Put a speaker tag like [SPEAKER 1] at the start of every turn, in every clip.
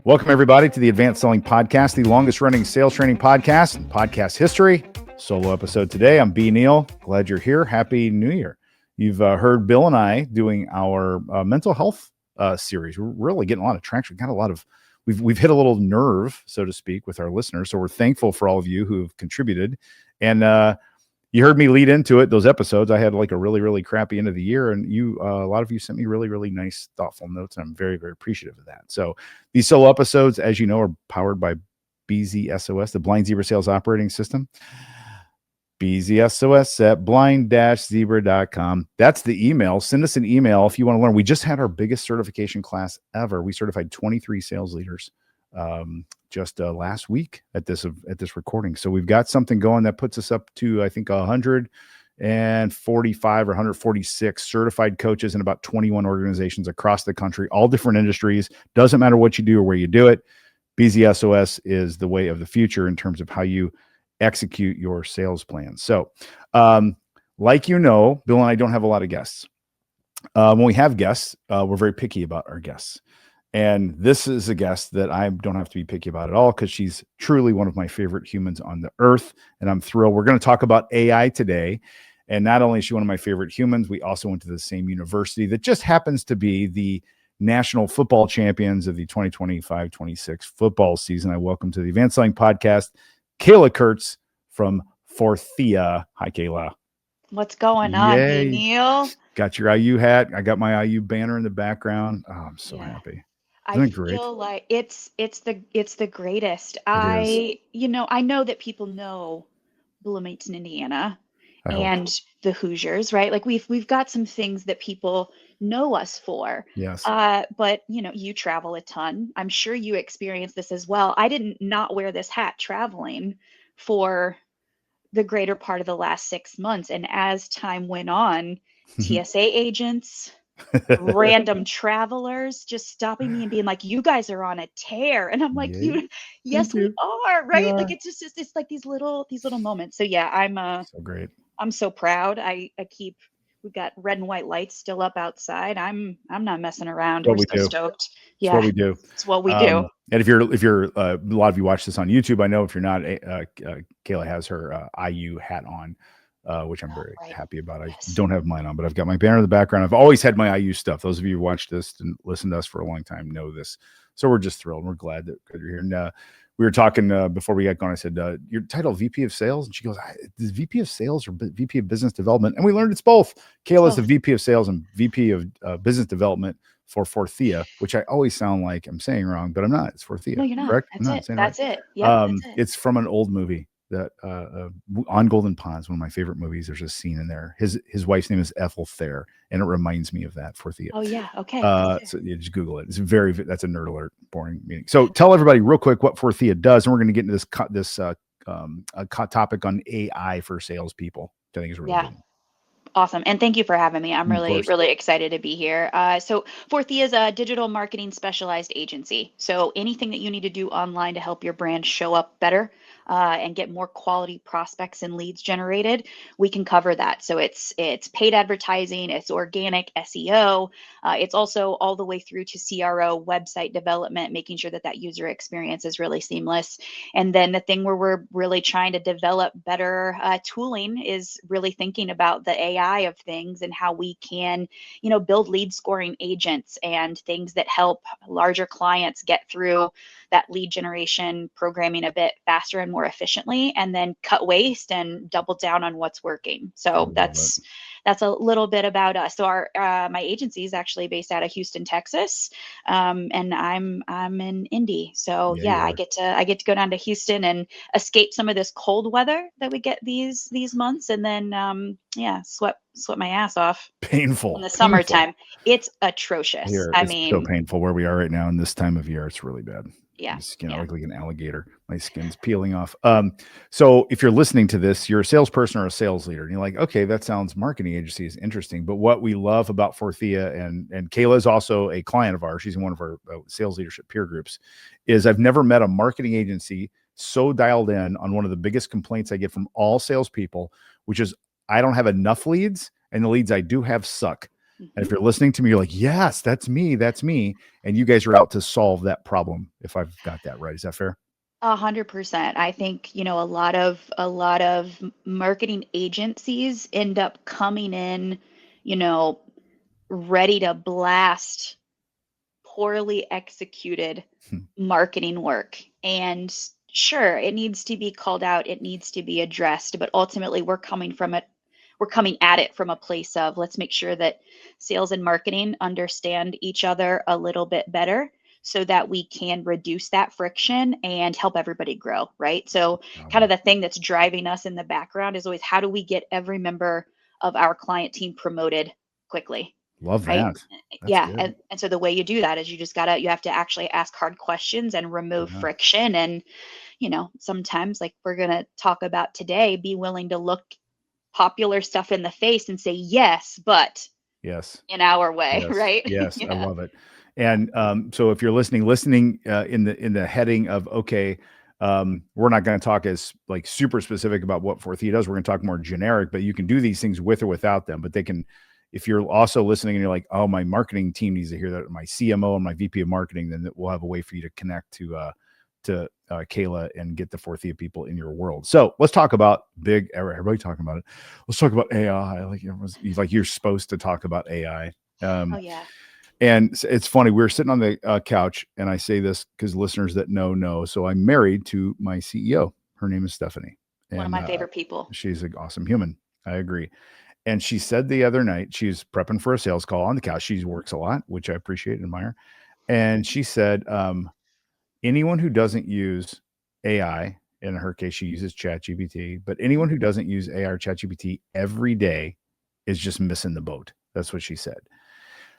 [SPEAKER 1] Welcome, everybody, to the Advanced Selling Podcast, the longest-running sales training podcast in podcast history. Solo episode today. I'm Bryan Neale. Glad you're here. Happy New Year. You've heard Bill and I doing our mental health series. We're really getting a lot of traction. Got a lot of we've hit a little nerve, so to speak, with our listeners. So we're thankful for all of you who have contributed. And you heard me lead into it. Those episodes, I had like a really, really crappy end of the year, and a lot of you sent me really, really nice, thoughtful notes. And I'm very, very appreciative of that. So these solo episodes, as you know, are powered by BZSOS, the Blind Zebra Sales Operating System. BZSOS at blind-zebra.com. That's the email. Send us an email if you want to learn. We just had our biggest certification class ever. We certified 23 sales leaders just last week at this recording. So we've got something going that puts us up to, I think, 145 or 146 certified coaches in about 21 organizations across the country, all different industries. Doesn't matter what you do or where you do it. BZSOS is the way of the future in terms of how you execute your sales plan. So, like you know, Bill and I don't have a lot of guests. When we have guests, we're very picky about our guests. And this is a guest that I don't have to be picky about at all because she's truly one of my favorite humans on the earth. And I'm thrilled. We're going to talk about AI today. And not only is she one of my favorite humans, we also went to the same university that just happens to be the national football champions of the 2025-26 football season. I welcome to the Advanced Selling Podcast, Kayla Kurtz from Forthea. Hi, Kayla.
[SPEAKER 2] What's going on,
[SPEAKER 1] Yay.
[SPEAKER 2] Neale?
[SPEAKER 1] Got your IU hat. I got my IU banner in the background. Oh, I'm so happy.
[SPEAKER 2] I feel like it's the greatest. I know that people know Bloomington, Indiana, and the Hoosiers, right? Like we've got some things that people know us for.
[SPEAKER 1] Yes.
[SPEAKER 2] But you travel a ton. I'm sure you experienced this as well. I didn't not wear this hat traveling for the greater part of the last 6 months. And as time went on, TSA agents, random travelers just stopping me and being like, you guys are on a tear. And I'm like, yes, we are, right? Yeah. Like it's just it's like these little moments. So yeah, I'm
[SPEAKER 1] so great.
[SPEAKER 2] I'm so proud. We've got red and white lights still up outside. I'm not messing around. We're so stoked.
[SPEAKER 1] Yeah, it's what we do.
[SPEAKER 2] It's what we do.
[SPEAKER 1] And if you're a lot of you watch this on YouTube, I know if you're not, Kayla has her IU hat on, which I'm very happy about. I don't have mine on, but I've got my banner in the background. I've always had my IU stuff. Those of you who watched this and listened to us for a long time know this. So we're just thrilled. We're glad that you're here. And we were talking before we got going. I said, your title VP of Sales? And she goes, is VP of Sales or VP of Business Development? And we learned it's both. Kayla's the VP of Sales and VP of Business Development for Forthea, which I always sound like I'm saying wrong, but I'm not. It's Forthea.
[SPEAKER 2] No, you're not.
[SPEAKER 1] Correct?
[SPEAKER 2] That's it. Yeah, that's it.
[SPEAKER 1] It's from an old movie that On Golden Ponds, one of my favorite movies. There's a scene in there. His wife's name is Ethel Thayer, and it reminds me of that, Forthea.
[SPEAKER 2] Oh yeah, okay.
[SPEAKER 1] So you just Google it. It's that's a nerd alert. Boring meeting. So tell everybody real quick what Forthea does, and we're going to get into this topic on AI for salespeople, which I think is really good.
[SPEAKER 2] Awesome. And thank you for having me. I'm really excited to be here. So Forthea is a digital marketing specialized agency. So anything that you need to do online to help your brand show up better and get more quality prospects and leads generated, we can cover that. So it's paid advertising, it's organic SEO. It's also all the way through to CRO, website development, making sure that user experience is really seamless. And then the thing where we're really trying to develop better tooling is really thinking about the AI of things and how we can, build lead scoring agents and things that help larger clients get through that lead generation programming a bit faster and more efficiently, and then cut waste and double down on what's working. So that's a little bit about us. So my agency is actually based out of Houston, Texas, and I'm in Indy. So I get to go down to Houston and escape some of this cold weather that we get these months, and then sweat my ass off.
[SPEAKER 1] Painful
[SPEAKER 2] in the summertime. It's atrocious.
[SPEAKER 1] It's so painful where we are right now in this time of year. It's really bad.
[SPEAKER 2] Yeah.
[SPEAKER 1] My skin, I look like an alligator. My skin's peeling off. So if you're listening to this, you're a salesperson or a sales leader, and you're like, okay, that sounds marketing agency is interesting. But what we love about Forthea, and Kayla is also a client of ours, she's in one of our sales leadership peer groups, is I've never met a marketing agency so dialed in on one of the biggest complaints I get from all salespeople, which is I don't have enough leads and the leads I do have suck. And if
[SPEAKER 2] Mhm.
[SPEAKER 1] you're listening to me, you're like, yes, that's me. That's me. And you guys are out to solve that problem. If I've got that right. Is that fair?
[SPEAKER 2] 100%. I think, a lot of marketing agencies end up coming in, you know, ready to blast poorly executed
[SPEAKER 1] Hmm.
[SPEAKER 2] marketing work. And sure, it needs to be called out, it needs to be addressed, but ultimately we're coming at it from a place of let's make sure that sales and marketing understand each other a little bit better so that we can reduce that friction and help everybody grow, right? So kind of the thing that's driving us in the background is always how do we get every member of our client team promoted quickly,
[SPEAKER 1] Love
[SPEAKER 2] right?
[SPEAKER 1] that. That's
[SPEAKER 2] Yeah,
[SPEAKER 1] good.
[SPEAKER 2] and so the way you do that is you have to actually ask hard questions and remove
[SPEAKER 1] Yeah.
[SPEAKER 2] friction. And sometimes, like we're going to talk about today, be willing to look popular stuff in the face and say yes, but
[SPEAKER 1] Yes.
[SPEAKER 2] in our way.
[SPEAKER 1] Yes.
[SPEAKER 2] Right?
[SPEAKER 1] Yes. I
[SPEAKER 2] Yeah.
[SPEAKER 1] love it. And so if you're listening, in the heading of, okay, we're not going to talk as like super specific about what Forthea does. We're going to talk more generic, but you can do these things with or without them. But they can, if you're also listening and you're like, oh, my marketing team needs to hear that, my CMO and my VP of marketing, then we'll have a way for you to connect to Kayla and get the Forthea people in your world. So let's talk about everybody talking about it. Let's talk about AI. Like you're supposed to talk about AI.
[SPEAKER 2] Oh
[SPEAKER 1] Um,
[SPEAKER 2] yeah.
[SPEAKER 1] and it's funny. We were sitting on the couch, and I say this because listeners that know. So I'm married to my CEO. Her name is Stephanie,
[SPEAKER 2] One of
[SPEAKER 1] and
[SPEAKER 2] my favorite people.
[SPEAKER 1] she's an awesome human. I agree. And she said the other night, she's prepping for a sales call on the couch. She works a lot, which I appreciate and admire. And she said, anyone who doesn't use AI, in her case, she uses ChatGPT, but anyone who doesn't use AI or ChatGPT every day is just missing the boat. That's what she said.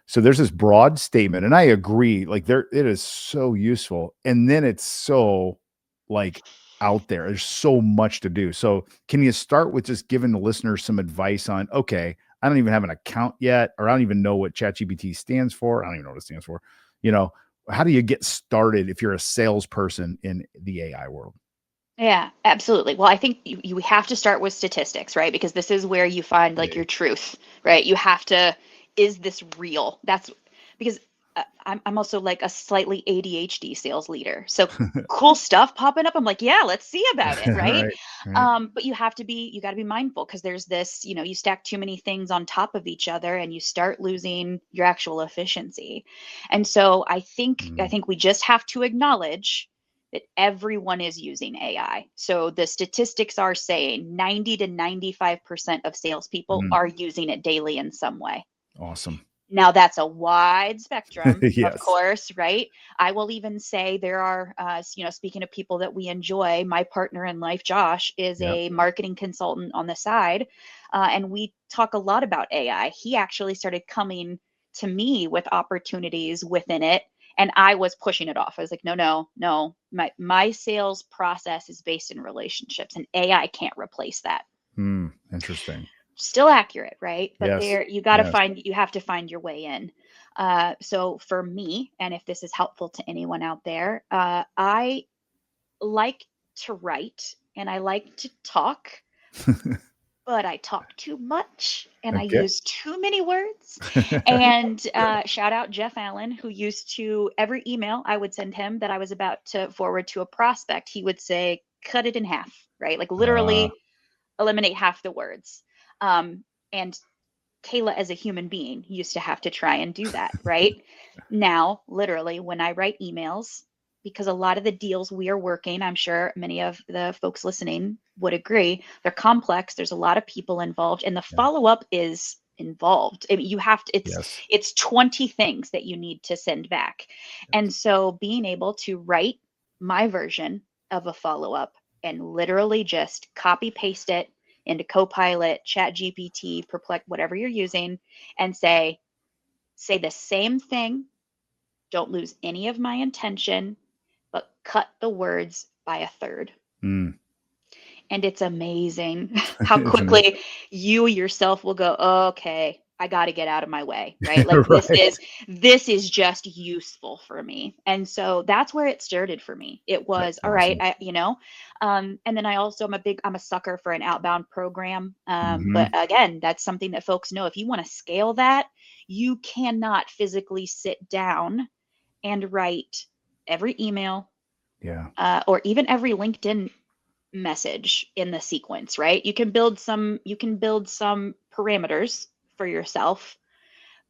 [SPEAKER 1] So there's this broad statement, and I agree. Like it is so useful, and then it's so like out there. There's so much to do. So can you start with just giving the listeners some advice on? Okay, I don't even have an account yet, or I don't even know what ChatGPT stands for. I don't even know what it stands for. You know, how do you get started if you're a salesperson in the AI world?
[SPEAKER 2] Yeah, absolutely. Well, I think you have to start with statistics, right? Because this is where you find like
[SPEAKER 1] Yeah.
[SPEAKER 2] your truth, right? You have to, is this real? That's because I'm also like a slightly ADHD sales leader. So cool stuff popping up. I'm like, yeah, let's see about it, right?
[SPEAKER 1] Right. Right.
[SPEAKER 2] But you got to be mindful because there's this, you stack too many things on top of each other and you start losing your actual efficiency. And so I
[SPEAKER 1] Mm,
[SPEAKER 2] think we just have to acknowledge that everyone is using AI. So the statistics are saying 90 to 95% of salespeople
[SPEAKER 1] mm,
[SPEAKER 2] are using it daily in some way.
[SPEAKER 1] awesome.
[SPEAKER 2] Now that's a wide spectrum, of
[SPEAKER 1] Yes.
[SPEAKER 2] course, right? I will even say there are, speaking of people that we enjoy, my partner in life, Josh, is
[SPEAKER 1] Yep.
[SPEAKER 2] a marketing consultant on the side, and we talk a lot about AI. He actually started coming to me with opportunities within it, and I was pushing it off. I was like, no, no, no. My sales process is based in relationships, and AI can't replace that.
[SPEAKER 1] Interesting.
[SPEAKER 2] Still accurate, right? But
[SPEAKER 1] Yes.
[SPEAKER 2] there
[SPEAKER 1] Yes.
[SPEAKER 2] you have to find your way in. So for me, and if this is helpful to anyone out there, I like to write and I like to talk, but I talk too much and I
[SPEAKER 1] Okay.
[SPEAKER 2] use too many words. And shout out Jeff Allen, who used to, every email I would send him that I was about to forward to a prospect, he would say, cut it in half, right? Like
[SPEAKER 1] Uh,
[SPEAKER 2] literally eliminate half the words. And Kayla, as a human being, used to have to try and do that, right? Now, literally, when I write emails, because a lot of the deals we are working, I'm sure many of the folks listening would agree, they're complex. There's a lot of people involved, and the
[SPEAKER 1] yeah.
[SPEAKER 2] follow up is involved. I mean, you have to,
[SPEAKER 1] Yes.
[SPEAKER 2] it's 20 things that you need to send back. And so being able to write my version of a follow up and literally just copy paste it into Copilot, Chat GPT, Perplex, whatever you're using, and say the same thing. Don't lose any of my intention, but cut the words by a third.
[SPEAKER 1] Mm.
[SPEAKER 2] And it's amazing how
[SPEAKER 1] Isn't it?
[SPEAKER 2] quickly you yourself will go, oh, okay, I got to get out of my way, right? Like
[SPEAKER 1] Right.
[SPEAKER 2] this is just useful for me. And so that's where it started for me. It was,
[SPEAKER 1] That's
[SPEAKER 2] all right,
[SPEAKER 1] awesome.
[SPEAKER 2] and then I'm a sucker for an outbound program. But
[SPEAKER 1] Hmm.
[SPEAKER 2] again, that's something that folks know. If you want to scale that, you cannot physically sit down and write every email,
[SPEAKER 1] Yeah.
[SPEAKER 2] or even every LinkedIn message in the sequence, right? You can build some parameters for yourself,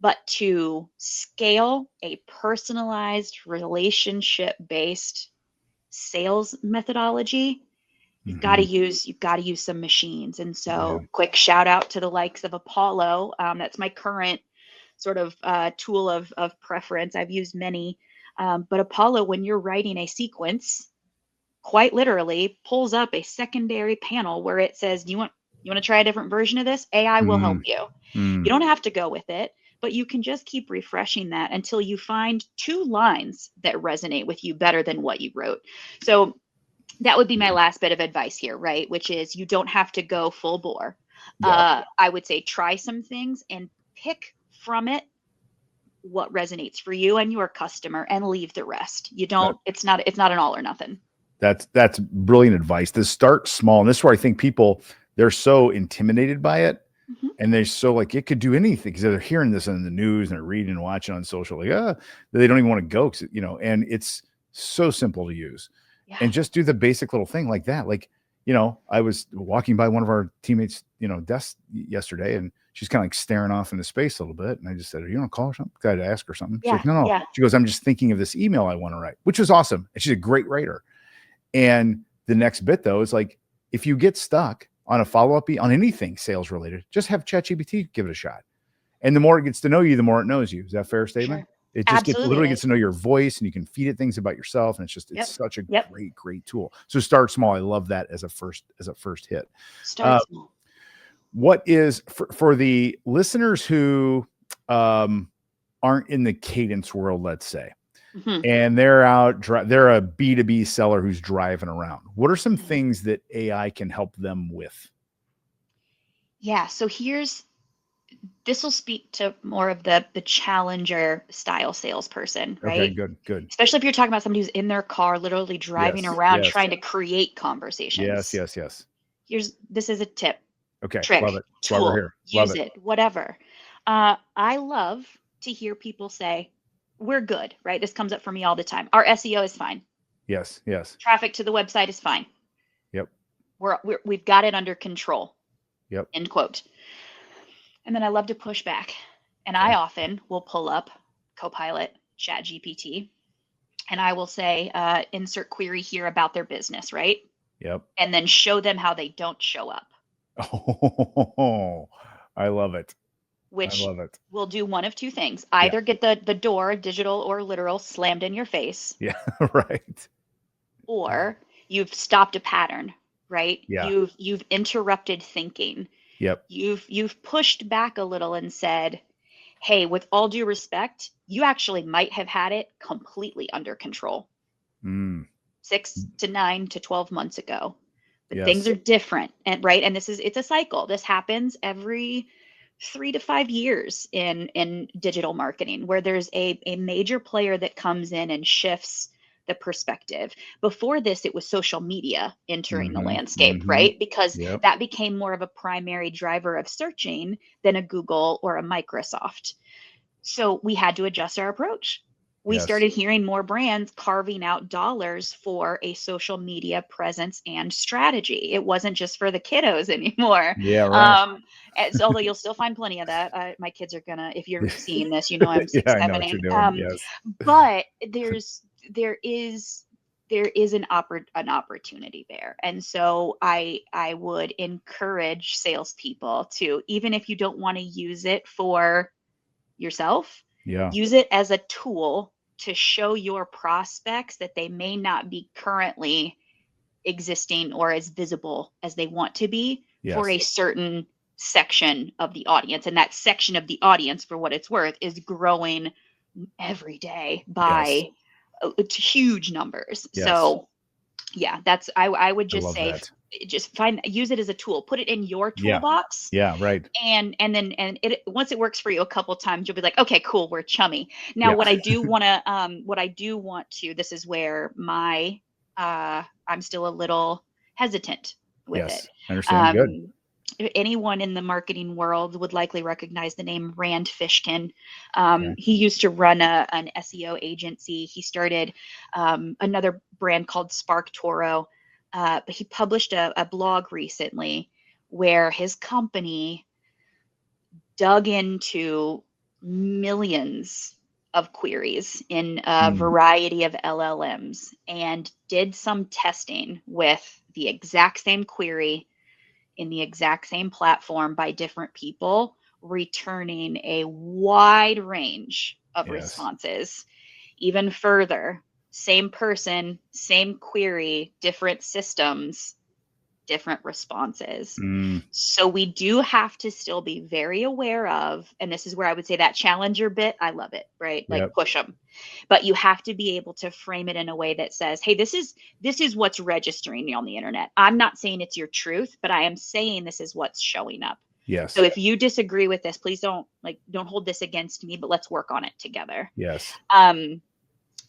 [SPEAKER 2] but to scale a personalized relationship based sales methodology,
[SPEAKER 1] Hmm.
[SPEAKER 2] you've got to use some machines. And
[SPEAKER 1] Yeah.
[SPEAKER 2] so quick shout out to the likes of Apollo. That's my current sort of tool of preference. I've used many, but Apollo, when you're writing a sequence, quite literally pulls up a secondary panel where it says, you want to try a different version of this? AI will help
[SPEAKER 1] Mm.
[SPEAKER 2] you. You
[SPEAKER 1] Mm.
[SPEAKER 2] don't have to go with it, but you can just keep refreshing that until you find 2 lines that resonate with you better than what you wrote. So that would be my last bit of advice here, right? Which is you don't have to go full bore.
[SPEAKER 1] Yeah.
[SPEAKER 2] I would say try some things and pick from it what resonates for you and your customer and leave the rest. You
[SPEAKER 1] That
[SPEAKER 2] don't, it's not an all or nothing.
[SPEAKER 1] that's brilliant advice. To start small, and this is where I think people, they're so intimidated by it,
[SPEAKER 2] Mhm.
[SPEAKER 1] and they're so like it could do anything because they're hearing this in the news and they're reading and watching on social, like they don't even want to go, and it's so simple to use,
[SPEAKER 2] Yeah.
[SPEAKER 1] and just do the basic little thing like that. Like, I was walking by one of our teammates, desk yesterday, and she's kind of like staring off into space a little bit, and I just said, "Are you on a call or something?" I had to ask her something. She's
[SPEAKER 2] Yeah.
[SPEAKER 1] like, "No, no."
[SPEAKER 2] Yeah.
[SPEAKER 1] She goes, "I'm just thinking of this email I want to write," which was awesome, and she's a great writer. And the next bit though is like, if you get stuck on a follow-up on anything sales related, just have ChatGPT give it a shot. And the more it gets to know you, the more it knows you. Is that a fair statement?
[SPEAKER 2] Sure.
[SPEAKER 1] It just
[SPEAKER 2] Absolutely
[SPEAKER 1] literally
[SPEAKER 2] it
[SPEAKER 1] gets
[SPEAKER 2] is.
[SPEAKER 1] to know your voice, and you can feed it things about yourself. And it's
[SPEAKER 2] Yep.
[SPEAKER 1] such a
[SPEAKER 2] Yep.
[SPEAKER 1] great tool. So start small. I love that as a first hit.
[SPEAKER 2] Start
[SPEAKER 1] Uh,
[SPEAKER 2] small.
[SPEAKER 1] what is for the listeners who aren't in the cadence world, let's say,
[SPEAKER 2] Mhm.
[SPEAKER 1] and they're a B2B seller who's driving around. What are some
[SPEAKER 2] Mhm.
[SPEAKER 1] things that AI can help them with?
[SPEAKER 2] Yeah. So this will speak to more of the challenger style salesperson,
[SPEAKER 1] Okay,
[SPEAKER 2] right?
[SPEAKER 1] good.
[SPEAKER 2] Especially if you're talking about somebody who's in their car, literally driving
[SPEAKER 1] Yes,
[SPEAKER 2] around
[SPEAKER 1] yes,
[SPEAKER 2] trying to create
[SPEAKER 1] yes,
[SPEAKER 2] conversations.
[SPEAKER 1] yes, yes.
[SPEAKER 2] This is a tip,
[SPEAKER 1] Okay, love
[SPEAKER 2] trick,
[SPEAKER 1] it. That's why we're
[SPEAKER 2] tool,
[SPEAKER 1] here. Love
[SPEAKER 2] use
[SPEAKER 1] it.
[SPEAKER 2] it, whatever. I love to hear people say, we're good, right? This comes up for me all the time. Our SEO is fine.
[SPEAKER 1] Yes, yes.
[SPEAKER 2] Traffic to the website is fine.
[SPEAKER 1] Yep,
[SPEAKER 2] We've got it under control,
[SPEAKER 1] yep.
[SPEAKER 2] end quote. And then I love to push back. And I
[SPEAKER 1] Okay,
[SPEAKER 2] often will pull up Copilot, Chat GPT, and I will say, insert query here about their business, right?
[SPEAKER 1] yep.
[SPEAKER 2] And then show them how they don't show up,
[SPEAKER 1] Oh, I love it. I
[SPEAKER 2] which
[SPEAKER 1] love it.
[SPEAKER 2] will do one of two things.
[SPEAKER 1] Yeah,
[SPEAKER 2] Either get the door, digital or literal, slammed in your face,
[SPEAKER 1] yeah, right.
[SPEAKER 2] or you've stopped a pattern, right?
[SPEAKER 1] Yeah,
[SPEAKER 2] You've interrupted thinking.
[SPEAKER 1] yep.
[SPEAKER 2] You've pushed back a little and said, hey, with all due respect, you actually might have had it completely under control
[SPEAKER 1] Mm,
[SPEAKER 2] 6 to 9 to 12 months ago. But things
[SPEAKER 1] yes,
[SPEAKER 2] are different. And right. And it's a cycle. This happens every 3 to 5 years in digital marketing, where there's a major player that comes in and shifts the perspective. Before this, it was social media entering the
[SPEAKER 1] mm-hmm,
[SPEAKER 2] landscape,
[SPEAKER 1] mm-hmm.
[SPEAKER 2] right? Because
[SPEAKER 1] Yep,
[SPEAKER 2] that became more of a primary driver of searching than a Google or a Microsoft. So we had to adjust our approach. We
[SPEAKER 1] yes.
[SPEAKER 2] started hearing more brands carving out dollars for a social media presence and strategy. It wasn't just for the kiddos anymore.
[SPEAKER 1] Yeah, right.
[SPEAKER 2] Although you'll still find plenty of that. My kids are gonna, if you're seeing this, I'm
[SPEAKER 1] Yeah,
[SPEAKER 2] six,
[SPEAKER 1] I know
[SPEAKER 2] seven,
[SPEAKER 1] what you're
[SPEAKER 2] eight.
[SPEAKER 1] doing. Yes.
[SPEAKER 2] But there is an opportunity there, and so I would encourage salespeople to, even if you don't want to use it for yourself,
[SPEAKER 1] Yeah.
[SPEAKER 2] use it as a tool to show your prospects that they may not be currently existing or as visible as they want to be for
[SPEAKER 1] Yes.
[SPEAKER 2] a certain section of the audience. And that section of the audience, for what it's worth, is growing every day
[SPEAKER 1] Yes.
[SPEAKER 2] by huge numbers.
[SPEAKER 1] Yes.
[SPEAKER 2] So yeah, I would
[SPEAKER 1] I
[SPEAKER 2] just
[SPEAKER 1] love
[SPEAKER 2] say
[SPEAKER 1] that.
[SPEAKER 2] just use it as a tool, put it in your
[SPEAKER 1] Yeah.
[SPEAKER 2] toolbox.
[SPEAKER 1] Yeah. Right.
[SPEAKER 2] And once it works for you a couple times, you'll be like, okay, cool, we're chummy. Now,
[SPEAKER 1] Yeah.
[SPEAKER 2] what I do want to, this is where I'm still a little hesitant with it.
[SPEAKER 1] Yes. I understand. Good.
[SPEAKER 2] Anyone in the marketing world would likely recognize the name Rand Fishkin.
[SPEAKER 1] Okay.
[SPEAKER 2] He used to run an SEO agency. He started another brand called Spark Toro, but he published a blog recently where his company dug into millions of queries in a variety of LLMs and did some testing with the exact same query in the exact same platform by different people, returning a wide range of responses. Even further, same person, same query, different systems, different responses. So we do have to still be very aware of, and this is where I would say that challenger bit, I love it, right? Like push them. But you have to be able to frame it in a way that says, hey, this is what's registering on the internet. I'm not saying it's your truth, but I am saying this is what's showing up.
[SPEAKER 1] Yes.
[SPEAKER 2] So if you disagree with this, please don't hold this against me, but let's work on it together.
[SPEAKER 1] Yes.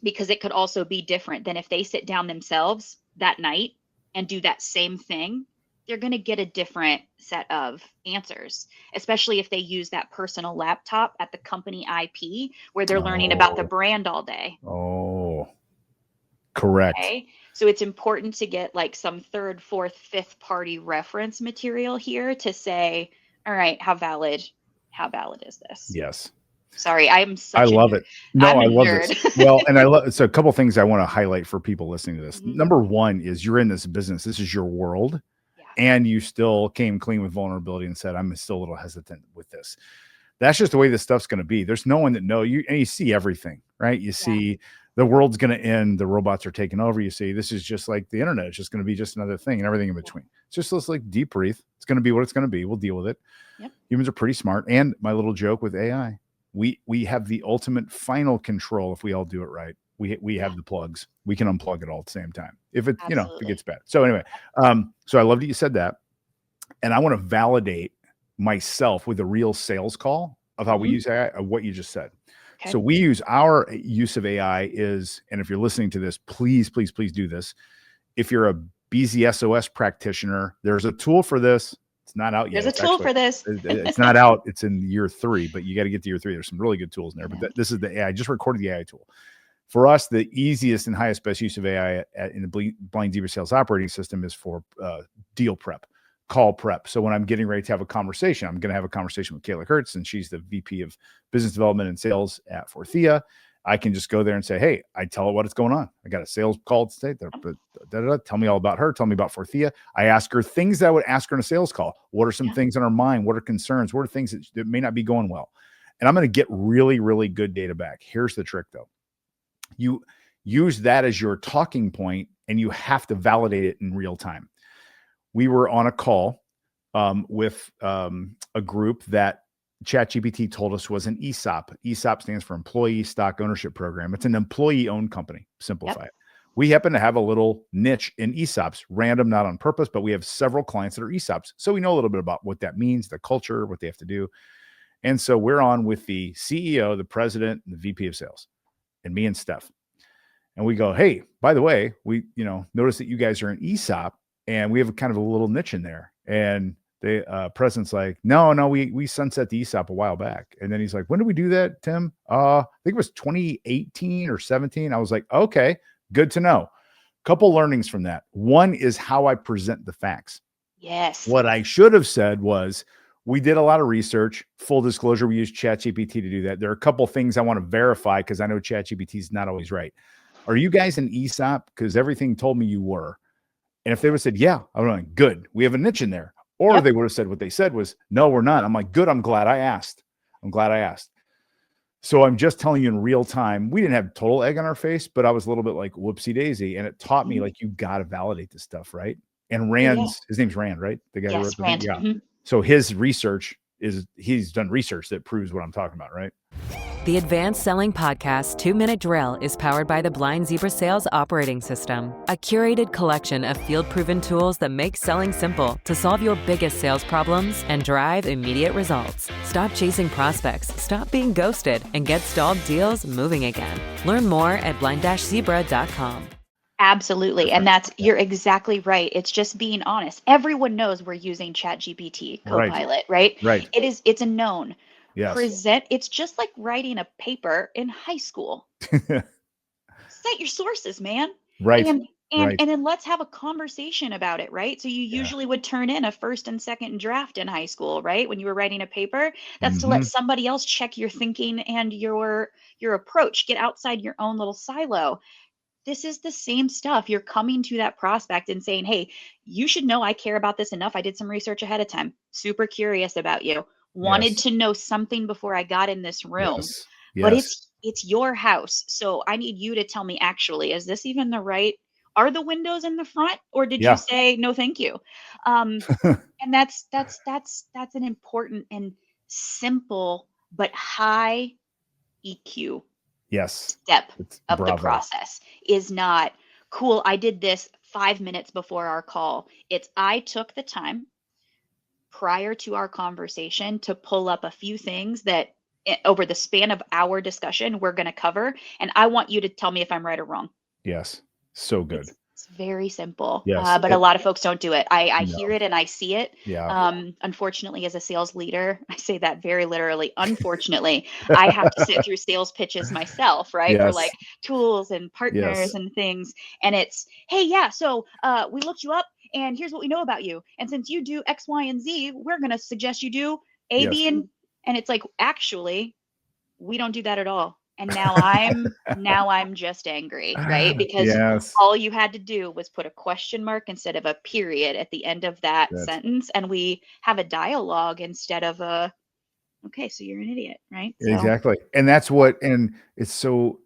[SPEAKER 2] Because it could also be different than if they sit down themselves that night and do that same thing. They're going to get a different set of answers, especially if they use that personal laptop at the company IP where they're learning about the brand all day.
[SPEAKER 1] Oh, correct.
[SPEAKER 2] Okay. So it's important to get like some third, fourth, fifth party reference material here to say, all right, how valid is this?
[SPEAKER 1] Yes.
[SPEAKER 2] Sorry, I
[SPEAKER 1] love it. No, I love
[SPEAKER 2] nerd.
[SPEAKER 1] this. Well, and so a couple of things I want to highlight for people listening to this. Number one is you're in this business. This is your world. Yeah. And you still came clean with vulnerability and said, I'm still a little hesitant with this. That's just the way this stuff's going to be. There's no one that knows you, and you see everything, right? You see the world's going to end. The robots are taking over. You see, this is just like the internet. It's just going to be just another thing and everything in between. It's just this like deep breathe. It's going to be what it's going to be. We'll deal with it. Yep. Humans are pretty smart. And my little joke with AI, we have the ultimate final control if we all do it right. We have the plugs. We can unplug it all at the same time if it if it gets bad. So anyway, so I love that you said that, and I want to validate myself with a real sales call of how we use AI, of what you just said. Okay. So we use our use of AI is, and if you're listening to this, please do this. If you're a BZSOS practitioner, there's a tool for this. It's not out yet.
[SPEAKER 2] There's a tool for this.
[SPEAKER 1] It's not out. It's in year 3, but you got to get to year 3. There's some really good tools in there, but this is the AI. I just recorded the AI tool. For us, the easiest and highest best use of AI in the Blind Zebra Sales Operating System is for deal prep, call prep. So when I'm getting ready to have a conversation, I'm going to have a conversation with Kayla Kurtz, and she's the VP of Business Development and Sales at Forthea. I can just go there and say, hey, I tell her what's going on. I got a sales call today. Tell me all about her. Tell me about Forthea. I ask her things that I would ask her in a sales call. What are some things on her mind? What are concerns? What are things that may not be going well? And I'm going to get really, really good data back. Here's the trick, though. You use that as your talking point, and you have to validate it in real time. We were on a call with a group that ChatGPT told us was an ESOP. ESOP stands for Employee Stock Ownership Program. It's an employee-owned company, simplify it. We happen to have a little niche in ESOPs, random, not on purpose, but we have several clients that are ESOPs. So we know a little bit about what that means, the culture, what they have to do. And so we're on with the CEO, the president, and the VP of sales, and me and Steph. And we go, hey, by the way, we notice that you guys are an ESOP, and we have a kind of a little niche in there. And the president's like, no, we sunset the ESOP a while back. And then he's like, when did we do that, Tim? I think it was 2018 or 17. I was like, okay, good to know. Couple learnings from that. One is how I present the facts.
[SPEAKER 2] Yes.
[SPEAKER 1] What I should have said was, we did a lot of research. Full disclosure, we used ChatGPT to do that. There are a couple things I want to verify because I know ChatGPT is not always right. Are you guys an ESOP? Because everything told me you were. And if they would have said, yeah, I'm like, good. We have a niche in there. Or they would have said what they said was, no, we're not. I'm like, good. I'm glad I asked. So I'm just telling you in real time, we didn't have total egg on our face, but I was a little bit like whoopsie daisy. And it taught me like, you got to validate this stuff, right? And his name's Rand, right? The guy who wrote the
[SPEAKER 2] Rand.
[SPEAKER 1] thing? Yeah. So his research he's done research that proves what I'm talking about, right?
[SPEAKER 3] The Advanced Selling Podcast 2-Minute Drill is powered by the Blind Zebra Sales Operating System, a curated collection of field-proven tools that make selling simple to solve your biggest sales problems and drive immediate results. Stop chasing prospects, stop being ghosted, and get stalled deals moving again. Learn more at blind-zebra.com.
[SPEAKER 2] Absolutely. And you're exactly right. It's just being honest. Everyone knows we're using ChatGPT Copilot, right?
[SPEAKER 1] Right.
[SPEAKER 2] It's a known.
[SPEAKER 1] Yes.
[SPEAKER 2] It's just like writing a paper in high school. Cite your sources, man.
[SPEAKER 1] Right.
[SPEAKER 2] And
[SPEAKER 1] Right.
[SPEAKER 2] then let's have a conversation about it, right? So you usually would turn in a first and second draft in high school, right? When you were writing a paper, that's to let somebody else check your thinking and your approach, get outside your own little silo. This is the same stuff. You're coming to that prospect and saying, hey, you should know I care about this enough. I did some research ahead of time. Super curious about you. Wanted to know something before I got in this room.
[SPEAKER 1] Yes.
[SPEAKER 2] But
[SPEAKER 1] Yes.
[SPEAKER 2] it's your house. So I need you to tell me, actually, is this even the right, are the windows in the front, or did you say no thank you? And that's an important and simple but high EQ step of the process. Is not cool. I did this 5 minutes before our call. It's I took the time prior to our conversation to pull up a few things that over the span of our discussion we're going to cover, and I want you to tell me if I'm right or wrong.
[SPEAKER 1] Yes. So good.
[SPEAKER 2] It's very simple.
[SPEAKER 1] Yes.
[SPEAKER 2] But a lot of folks don't do it. I
[SPEAKER 1] No.
[SPEAKER 2] hear it and I see it.
[SPEAKER 1] Yeah.
[SPEAKER 2] Unfortunately, as a sales leader, I say that very literally. Unfortunately, I have to sit through sales pitches myself, right? For
[SPEAKER 1] Yes.
[SPEAKER 2] like tools and partners and things. And it's, hey, yeah, so we looked you up and here's what we know about you. And since you do X, Y, and Z, we're going to suggest you do A, B, and it's like, actually, we don't do that at all. And now I'm just angry, right? Because all you had to do was put a question mark instead of a period at the end of that sentence, and we have a dialogue instead of a, okay, so you're an idiot, right? So.
[SPEAKER 1] Exactly. And that's what, and it's so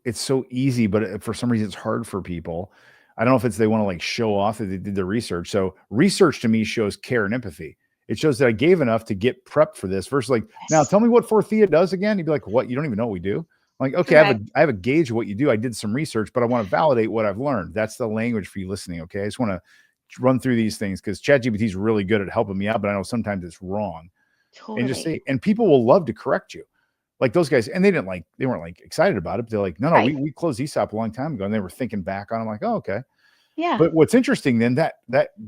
[SPEAKER 1] easy, but for some reason it's hard for people. I don't know if it's they want to like show off that they did the research. So research to me shows care and empathy. It shows that I gave enough to get prepped for this versus like, now tell me what Forthea does again. You'd be like, what? You don't even know what we do? I'm like, okay, I have a gauge of what you do. I did some research, but I want to validate what I've learned. That's the language for you listening. Okay. I just want to run through these things because ChatGPT is really good at helping me out, but I know sometimes it's wrong. Totally. And just say, and people will love to correct you. Like those guys, and they weren't like excited about it. But they're like, no, we closed ESOP a long time ago. And they were thinking back on it. I'm like, oh, okay.
[SPEAKER 2] Yeah.
[SPEAKER 1] But what's interesting then that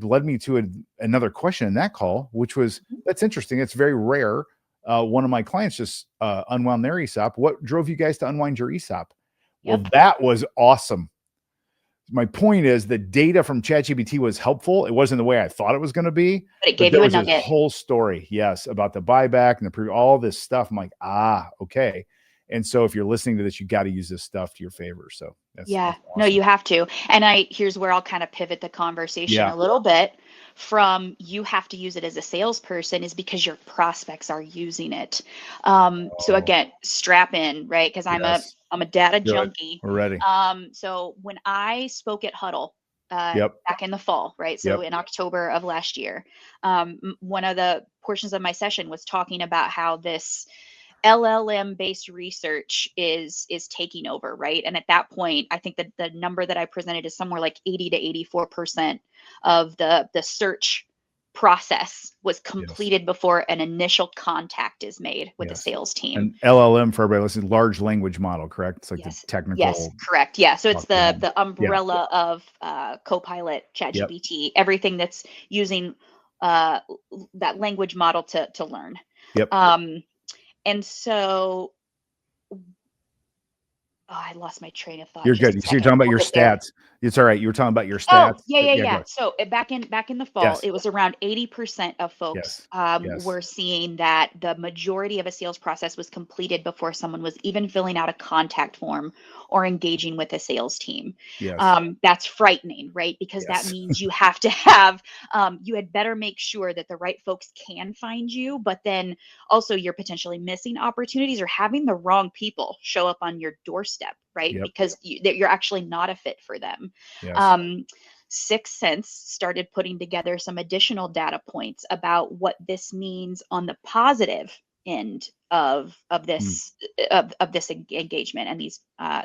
[SPEAKER 1] led me to another question in that call, which was, that's interesting. It's very rare. One of my clients just unwound their ESOP. What drove you guys to unwind your ESOP? Well, that was awesome. My point is the data from ChatGPT was helpful. It wasn't the way I thought it was going to be.
[SPEAKER 2] But it gave you a nugget.
[SPEAKER 1] This whole story, about the buyback and all this stuff. I'm like, okay. And so if you're listening to this, you got to use this stuff to your favor. So that's awesome.
[SPEAKER 2] No, you have to. And here's where I'll kind of pivot the conversation a little bit from you have to use it as a salesperson is because your prospects are using it. So again, strap in, right? Because I'm a data junkie.
[SPEAKER 1] We're ready.
[SPEAKER 2] So when I spoke at Huddle back in the fall, right? So in October of last year, one of the portions of my session was talking about how this LLM based research is taking over, right? And at that point, I think that the number that I presented is somewhere like 80 to 84% of the search process was completed before an initial contact is made with the sales team.
[SPEAKER 1] And LLM, for everybody listening, large language model, correct? It's like the technical.
[SPEAKER 2] Yes, correct. Yeah. So it's the umbrella of Copilot, ChatGPT, everything that's using that language model to learn. And so, I lost my train of thought.
[SPEAKER 1] You're good. So you're talking about your stats. It's all right. You were talking about your stats.
[SPEAKER 2] Yeah. So back in the fall, it was around 80% of folks were seeing that the majority of a sales process was completed before someone was even filling out a contact form or engaging with a sales team. That's frightening, right? Because that means you have to have, you had better make sure that the right folks can find you, but then also you're potentially missing opportunities or having the wrong people show up on your doorstep, right? Because you're actually not a fit for them. Sixth Sense started putting together some additional data points about what this means on the positive end of this engagement and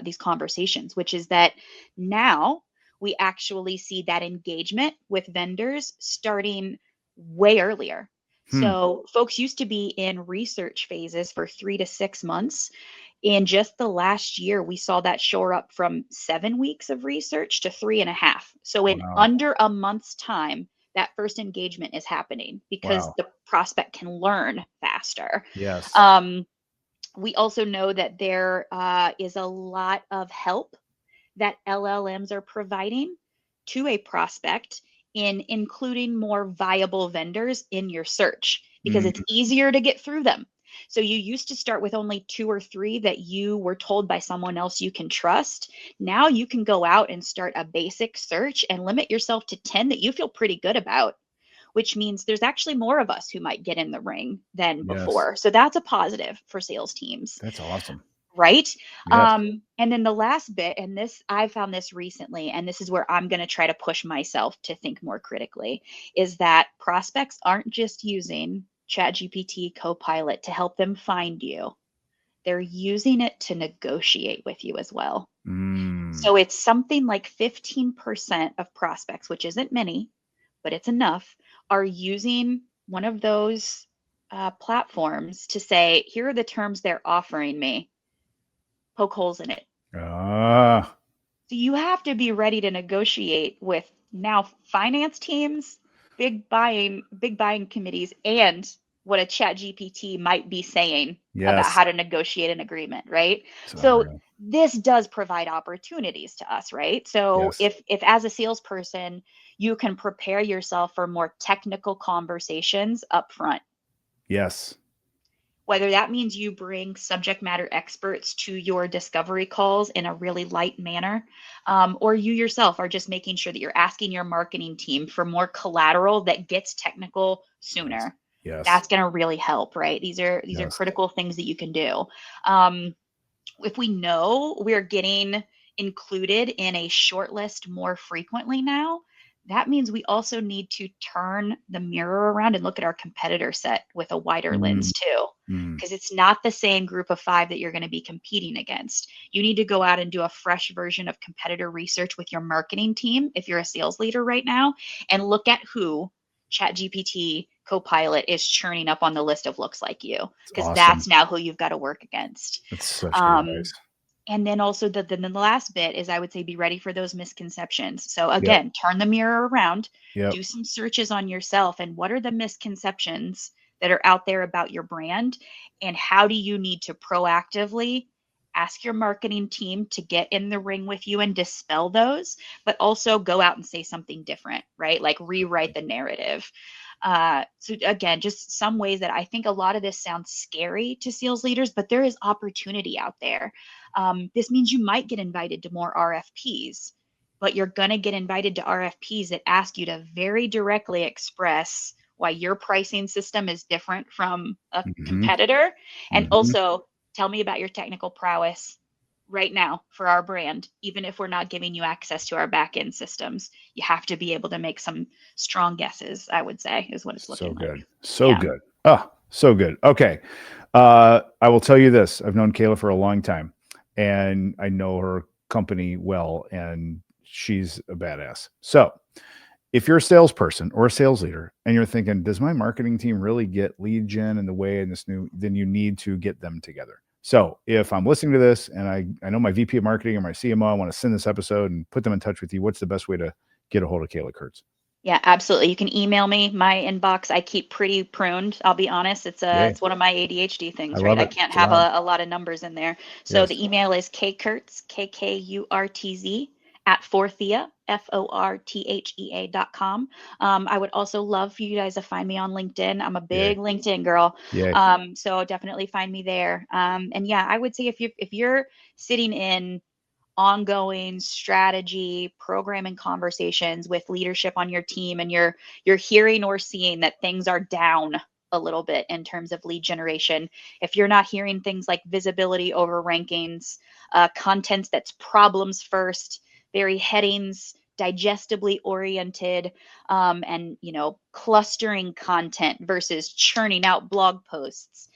[SPEAKER 2] these conversations, which is that now we actually see that engagement with vendors starting way earlier. So folks used to be in research phases for 3 to 6 months. In just the last year, we saw that shore up from 7 weeks of research to 3.5. So in under a month's time, that first engagement is happening because the prospect can learn faster.
[SPEAKER 1] Yes.
[SPEAKER 2] We also know that there is a lot of help that LLMs are providing to a prospect in including more viable vendors in your search because it's easier to get through them. So you used to start with only 2 or 3 that you were told by someone else you can trust. Now you can go out and start a basic search and limit yourself to 10 that you feel pretty good about, which means there's actually more of us who might get in the ring than before. So that's a positive for sales teams.
[SPEAKER 1] That's awesome.
[SPEAKER 2] Right.
[SPEAKER 1] Yes.
[SPEAKER 2] And then the last bit, and this, I found this recently, and this is where I'm going to try to push myself to think more critically, is that prospects aren't just using ChatGPT Copilot to help them find you. They're using it to negotiate with you as well. So it's something like 15% of prospects, which isn't many, but it's enough, are using one of those platforms to say, here are the terms they're offering me. Poke holes in it. So you have to be ready to negotiate with now finance teams, big buying committees, and what a chat GPT might be saying about how to negotiate an agreement, right? So this does provide opportunities to us, right? So if as a salesperson, you can prepare yourself for more technical conversations up front.
[SPEAKER 1] Yes.
[SPEAKER 2] Whether that means you bring subject matter experts to your discovery calls in a really light manner, or you yourself are just making sure that you're asking your marketing team for more collateral that gets technical sooner.
[SPEAKER 1] Yes.
[SPEAKER 2] That's going to really help, right? These are critical things that you can do. If we know we're getting included in a short list more frequently now, that means we also need to turn the mirror around and look at our competitor set with a wider lens too, because it's not the same group of 5 that you're going to be competing against. You need to go out and do a fresh version of competitor research with your marketing team if you're a sales leader right now, and look at who ChatGPT Copilot is churning up on the list of looks like you, because that's now who you've got to work against.
[SPEAKER 1] That's such good advice.
[SPEAKER 2] And then also the last bit is, I would say, be ready for those misconceptions. So again, turn the mirror around, do some searches on yourself, and what are the misconceptions that are out there about your brand, and how do you need to proactively ask your marketing team to get in the ring with you and dispel those, but also go out and say something different, right? Like rewrite the narrative. So again, just some ways that I think a lot of this sounds scary to sales leaders, but there is opportunity out there. This means you might get invited to more RFPs, but you're going to get invited to RFPs that ask you to very directly express why your pricing system is different from a competitor. And also tell me about your technical prowess right now for our brand. Even if we're not giving you access to our back end systems, you have to be able to make some strong guesses, I would say, is what it's looking like.
[SPEAKER 1] So good. Oh, so good. Okay. I will tell you this. I've known Kayla for a long time, and I know her company well, and she's a badass. So if you're a salesperson or a sales leader and you're thinking, does my marketing team really get lead gen in the way in this new, then you need to get them together. So if I'm listening to this and I know my VP of marketing or my CMO, I want to send this episode and put them in touch with you, what's the best way to get a hold of Kayla Kurtz?
[SPEAKER 2] Yeah, absolutely. You can email me. My inbox, I keep pretty pruned. I'll be honest. It's one of my ADHD things, right? I can't have a lot of numbers in there. So the email is kkurtz, KKURTZ @Forthea, FORTHEA.com. I would also love for you guys to find me on LinkedIn. I'm a big LinkedIn girl. So definitely find me there. And yeah, I would say if you're sitting in ongoing strategy, programming conversations with leadership on your team, and you're hearing or seeing that things are down a little bit in terms of lead generation, if you're not hearing things like visibility over rankings, content that's problems first, very headings, digestibly oriented, and clustering content versus churning out blog posts,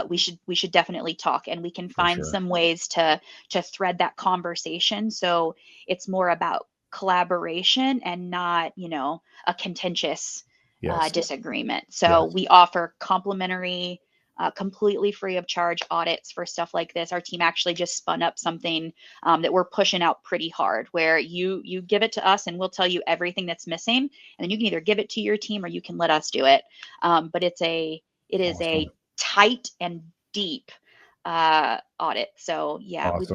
[SPEAKER 2] we should definitely talk, and we can find some ways to thread that conversation so it's more about collaboration and not, a contentious disagreement. So we offer complimentary, completely free of charge audits for stuff like this. Our team actually just spun up something that we're pushing out pretty hard, where you give it to us and we'll tell you everything that's missing, and then you can either give it to your team or you can let us do it. But it is a tight and deep audit. So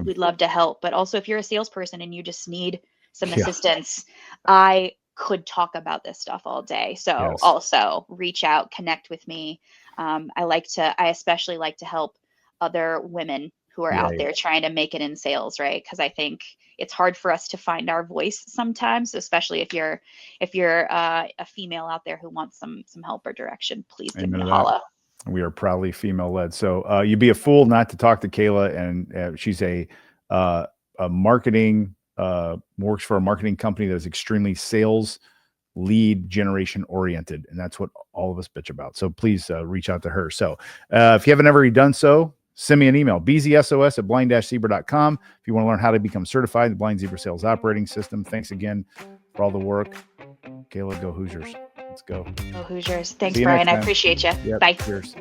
[SPEAKER 2] we'd love to help. But also, if you're a salesperson and you just need some assistance, I could talk about this stuff all day. So also reach out, connect with me. I especially like to help other women who are out there trying to make it in sales, right? Because I think it's hard for us to find our voice sometimes, especially if you're a female out there who wants some help or direction. Please give me a holla.
[SPEAKER 1] We are proudly female led. So you'd be a fool not to talk to Kayla, and she's a marketing, works for a marketing company that is extremely sales lead generation oriented. And that's what all of us bitch about. So please reach out to her. So if you haven't ever done so, send me an email, bzsos@blind-zebra.com. If you want to learn how to become certified in the Blind Zebra Sales Operating System. Thanks again for all the work. Kayla, go Hoosiers. Let's go.
[SPEAKER 2] Go Hoosiers. Thanks, Bryan. I appreciate you.
[SPEAKER 1] Yep,
[SPEAKER 2] Bye.
[SPEAKER 1] Cheers.